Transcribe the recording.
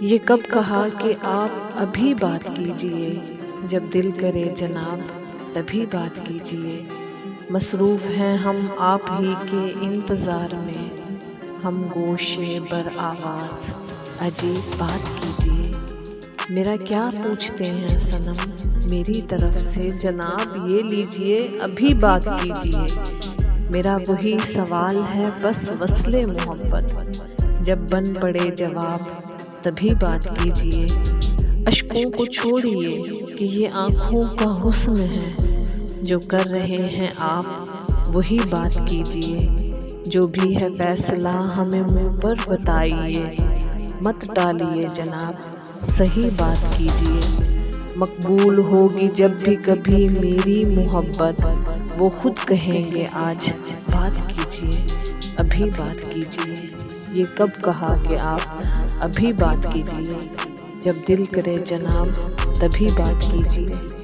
یہ کب کہا کہ آپ ابھی بات کیجئے، جب دل کرے جناب تبھی بات کیجئے۔ مصروف ہیں ہم آپ ہی کے انتظار میں، ہم گوشے بر آواز عجیب بات کیجئے۔ میرا کیا پوچھتے ہیں صنم میری طرف سے، جناب یہ لیجئے ابھی بات کیجئے۔ میرا وہی سوال ہے بس وصل محبت، جب بن پڑے جواب تبھی بات کیجئے۔ اشکوں کو چھوڑیے کہ یہ آنکھوں کا حسن ہے، جو کر رہے ہیں آپ وہی بات کیجئے۔ جو بھی ہے فیصلہ ہمیں منہ پر بتائیے، مت ٹالیے جناب صحیح بات کیجئے۔ مقبول ہوگی جب بھی کبھی میری محبت، وہ خود کہیں گے آج بات کیجئے، ابھی بات کیجئے۔ یہ کب کہا کہ آپ ابھی بات کیجئے، جب دل کرے جناب تبھی بات کیجئے۔